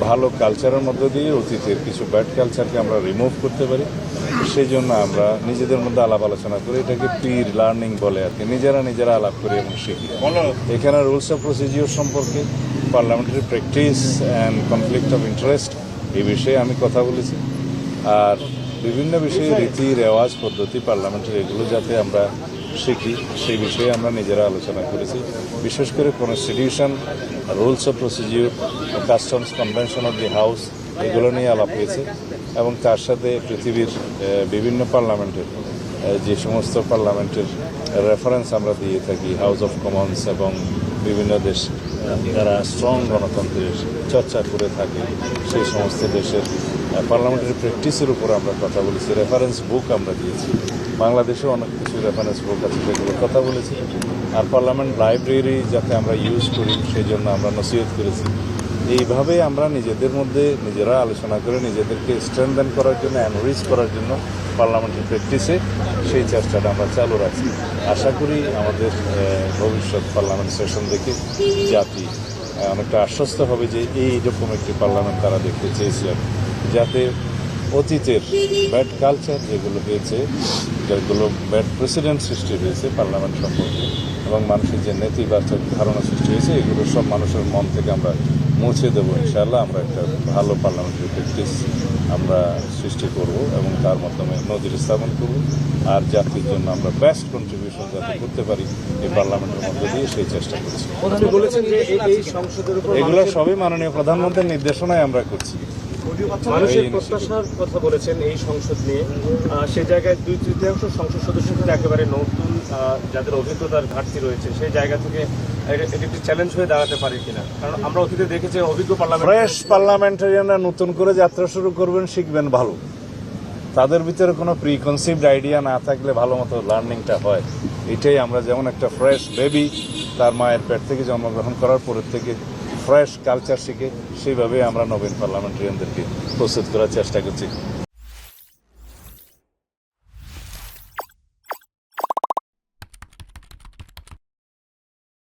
ভালো কালচারের মধ্য দিয়ে অতীতের কিছু ব্যাড কালচারকে আমরা রিমুভ করতে পারি। সেই জন্য আমরা নিজেদের মধ্যে আলাপ আলোচনা করি, এটাকে পির লার্নিং বলে আর কি, নিজেরা আলাপ করি এবং শিখি। এখানে রুলস অফ প্রসিডিওর সম্পর্কে, parliamentary practice and conflict of interest এই বিষয়ে আমি কথা বলেছি। আর বিভিন্ন বিষয়ে রীতি রেওয়াজ পদ্ধতি পার্লামেন্টের এগুলো যাতে আমরা শিখি সেই বিষয়ে আমরা নিজেরা আলোচনা করেছি। বিশেষ করে constitution, rules of procedure, customs, convention of the house এগুলো নিয়ে আলাপ হয়েছে। এবং তার সাথে পৃথিবীর বিভিন্ন পার্লামেন্টের যে সমস্ত পার্লামেন্টের রেফারেন্স আমরা দিয়ে থাকি, হাউস অফ কমন্স এবং বিভিন্ন দেশ যারা স্ট্রং গণতন্ত্রের চর্চা করে থাকে সেই সমস্ত দেশের পার্লামেন্টারি প্র্যাকটিসের উপর আমরা কথা বলেছি। রেফারেন্স বুক আমরা দিয়েছি, বাংলাদেশে অনেক কিছু রেফারেন্স বুক আছে সেগুলো কথা বলেছি। আর পার্লামেন্ট লাইব্রেরি যাতে আমরা ইউজ করি সেই জন্য আমরা নসিহত করেছি। এইভাবে আমরা নিজেদের মধ্যে নিজেরা আলোচনা করে নিজেদেরকে স্ট্রেনথেন করার জন্য, এনরিচ করার জন্য পার্লামেন্টারি প্র্যাকটিসে সেই চেষ্টাটা আমরা চালু রাখছি। আশা করি আমাদের ভবিষ্যৎ পার্লামেন্ট সেশন দেখে জাতি অনেকটা আশ্বস্ত হবে যে এইরকম একটি পার্লামেন্ট তারা দেখতে চেয়েছিলেন, যাতে অতীতের ব্যাড কালচার যেগুলো হয়েছে, যেগুলো ব্যাড প্রেসিডেন্ট সৃষ্টি হয়েছে পার্লামেন্ট সম্পর্কে এবং মানুষের যে নেতিবাচক ধারণা সৃষ্টি হয়েছে, এগুলো সব মানুষের মন থেকে আমরা মুছে দেবো। ইনশাআল্লাহ আমরা একটা ভালো পার্লামেন্টারি প্র্যাকটিস আমরা সৃষ্টি করব এবং তার মাধ্যমে নজির স্থাপন করব। আর জাতির জন্য আমরা বেস্ট কন্ট্রিবিউশন যাতে করতে পারি এই পার্লামেন্টের মধ্যে দিয়ে সেই চেষ্টা করছি। এগুলো সবই মাননীয় প্রধানমন্ত্রীর নির্দেশনায় আমরা করছি। মানুষের প্রত্যাশার কথা বলেছেন এই সংসদ নিয়ে, সেই জায়গায় 2/3 সংসদ সদস্য কিন্তু একেবারে নতুন, যাদের অভিজ্ঞতার ঘাটতি রয়েছে, সেই জায়গা থেকে এটি একটি চ্যালেঞ্জ হয়ে দাঁড়াতে পারে কিনা? কারণ আমরা অতীতে দেখেছি অভিজ্ঞ ফ্রেশ পার্লামেন্টারিয়ানরা নতুন করে যাত্রা শুরু করবেন, শিখবেন ভালো। তাদের ভিতরে কোনো প্রিকনসিভড আইডিয়া না থাকলে ভালো মতো লার্নিংটা হয়। এটাই আমরা যেমন একটা ফ্রেশ বেবি তার মায়ের পেট থেকে জন্মগ্রহণ করার পরের থেকে ফ্রেশ কালচার শিখে, সেইভাবে আমরা নবীন পার্লামেন্টারিয়ানদেরকে প্রস্তুত করার চেষ্টা করছি।